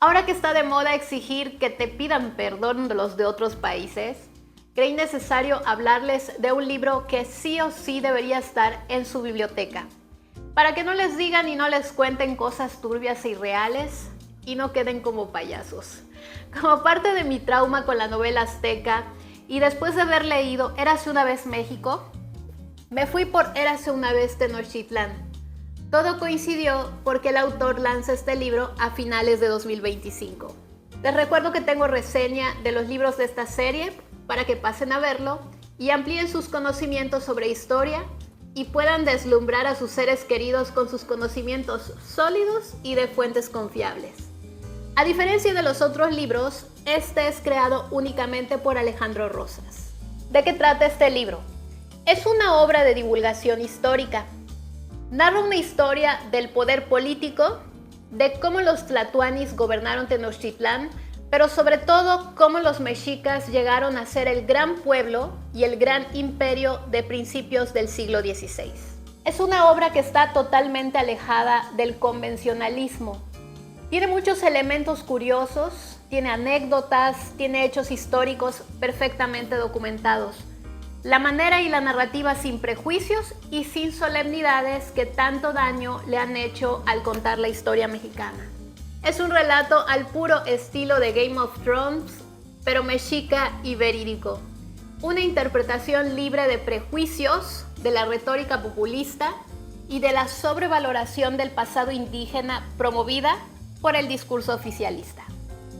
Ahora que está de moda exigir que te pidan perdón de los de otros países, creí necesario hablarles de un libro que sí o sí debería estar en su biblioteca, para que no les digan y no les cuenten cosas turbias e irreales y no queden como payasos. Como parte de mi trauma con la novela azteca y después de haber leído Érase una vez México, me fui por Érase una vez Tenochtitlán. Todo coincidió porque el autor lanza este libro a finales de 2025. Les recuerdo que tengo reseña de los libros de esta serie para que pasen a verlo y amplíen sus conocimientos sobre historia y puedan deslumbrar a sus seres queridos con sus conocimientos sólidos y de fuentes confiables. A diferencia de los otros libros, este es creado únicamente por Alejandro Rosas. ¿De qué trata este libro? Es una obra de divulgación histórica. Narra una historia del poder político, de cómo los tlatoanis gobernaron Tenochtitlán, pero sobre todo cómo los mexicas llegaron a ser el gran pueblo y el gran imperio de principios del siglo XVI. Es una obra que está totalmente alejada del convencionalismo. Tiene muchos elementos curiosos, tiene anécdotas, tiene hechos históricos perfectamente documentados. La manera y la narrativa sin prejuicios y sin solemnidades que tanto daño le han hecho al contar la historia mexicana. Es un relato al puro estilo de Game of Thrones, pero mexica y verídico. Una interpretación libre de prejuicios, de la retórica populista y de la sobrevaloración del pasado indígena promovida por el discurso oficialista.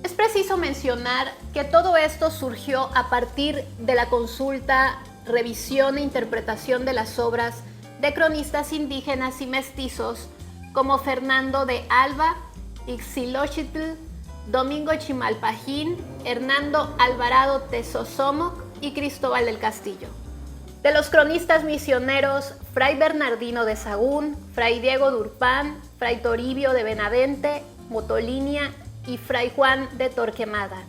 Es preciso mencionar que todo esto surgió a partir de la consulta, revisión e interpretación de las obras de cronistas indígenas y mestizos como Fernando de Alba, Ixtlilxóchitl, Domingo Chimalpajín, Hernando Alvarado Tezosomoc y Cristóbal del Castillo. De los cronistas misioneros Fray Bernardino de Sahagún, Fray Diego de Urpán, Fray Toribio de Benavente, Motolinia y Fray Juan de Torquemada,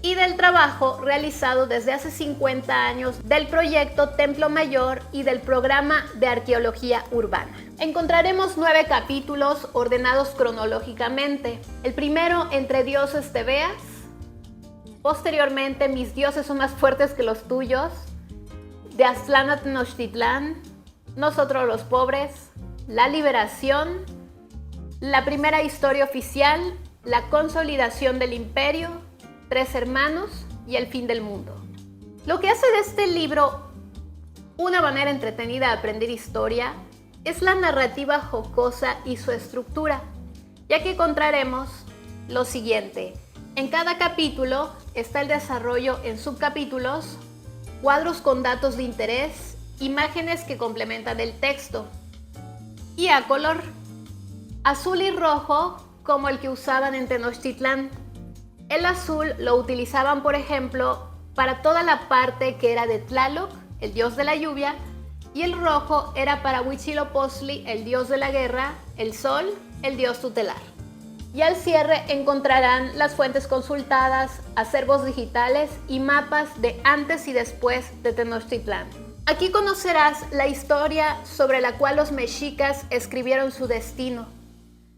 y del trabajo realizado desde hace 50 años del proyecto Templo Mayor y del programa de arqueología urbana. Encontraremos 9 capítulos ordenados cronológicamente. El primero, Entre dioses te veas. Posteriormente, Mis dioses son más fuertes que los tuyos. De Aztlán a Tenochtitlán. Nosotros los pobres. La liberación. La primera historia oficial. La consolidación del imperio. Tres hermanos y el fin del mundo. Lo que hace de este libro una manera entretenida de aprender historia es la narrativa jocosa y su estructura, ya que encontraremos lo siguiente. En cada capítulo está el desarrollo en subcapítulos, cuadros con datos de interés, imágenes que complementan el texto y a color, azul y rojo como el que usaban en Tenochtitlán. El azul lo utilizaban, por ejemplo, para toda la parte que era de Tlaloc, el dios de la lluvia, y el rojo era para Huitzilopochtli, el dios de la guerra, el sol, el dios tutelar. Y al cierre encontrarán las fuentes consultadas, acervos digitales y mapas de antes y después de Tenochtitlán. Aquí conocerás la historia sobre la cual los mexicas escribieron su destino.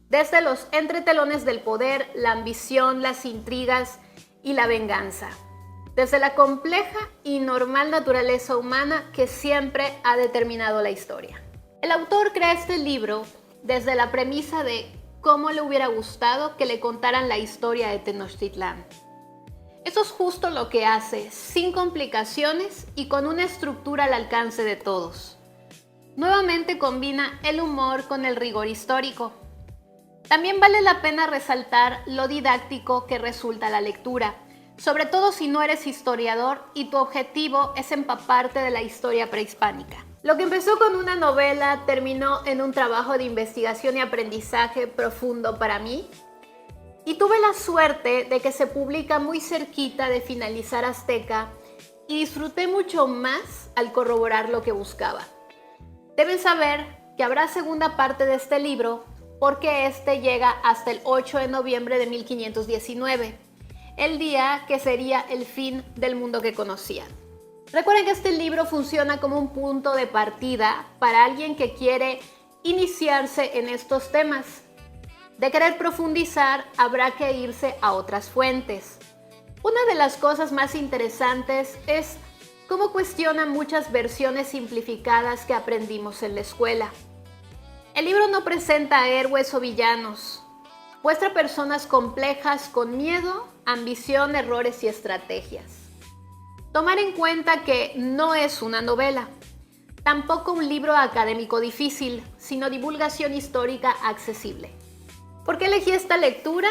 Desde los entretelones del poder, la ambición, las intrigas y la venganza. Desde la compleja y normal naturaleza humana que siempre ha determinado la historia. El autor crea este libro desde la premisa de cómo le hubiera gustado que le contaran la historia de Tenochtitlán. Eso es justo lo que hace, sin complicaciones y con una estructura al alcance de todos. Nuevamente combina el humor con el rigor histórico. También vale la pena resaltar lo didáctico que resulta la lectura, sobre todo si no eres historiador y tu objetivo es empaparte de la historia prehispánica. Lo que empezó con una novela terminó en un trabajo de investigación y aprendizaje profundo para mí, y tuve la suerte de que se publica muy cerquita de finalizar Azteca y disfruté mucho más al corroborar lo que buscaba. Deben saber que habrá segunda parte de este libro porque este llega hasta el 8 de noviembre de 1519, el día que sería el fin del mundo que conocían. Recuerden que este libro funciona como un punto de partida para alguien que quiere iniciarse en estos temas. De querer profundizar, habrá que irse a otras fuentes. Una de las cosas más interesantes es cómo cuestiona muchas versiones simplificadas que aprendimos en la escuela. El libro no presenta héroes o villanos, muestra personas complejas con miedo, ambición, errores y estrategias. Tomar en cuenta que no es una novela, tampoco un libro académico difícil, sino divulgación histórica accesible. ¿Por qué elegí esta lectura?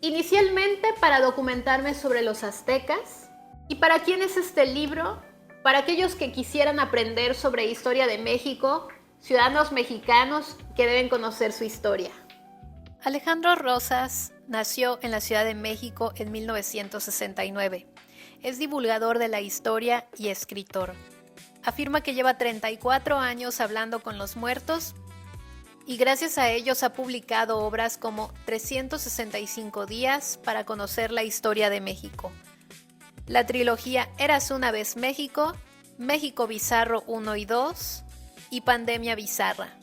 Inicialmente para documentarme sobre los aztecas. ¿Y para quién es este libro? Para aquellos que quisieran aprender sobre historia de México, ciudadanos mexicanos que deben conocer su historia. Alejandro Rosas nació en la Ciudad de México en 1969. Es divulgador de la historia y escritor. Afirma que lleva 34 años hablando con los muertos y gracias a ellos ha publicado obras como 365 días para conocer la historia de México, la trilogía Érase una vez México, México Bizarro 1 y 2 y Pandemia Bizarra.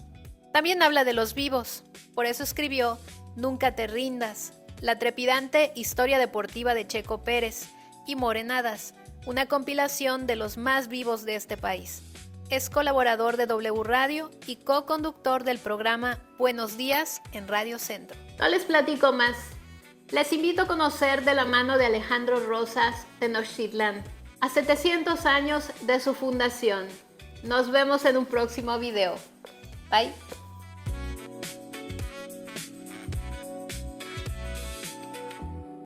También habla de los vivos, por eso escribió Nunca te rindas, la trepidante historia deportiva de Checo Pérez y Morenadas, una compilación de los más vivos de este país. Es colaborador de W Radio y co-conductor del programa Buenos Días en Radio Centro. No les platico más. Les invito a conocer de la mano de Alejandro Rosas Tenochtitlán, a 700 años de su fundación. Nos vemos en un próximo video. Bye.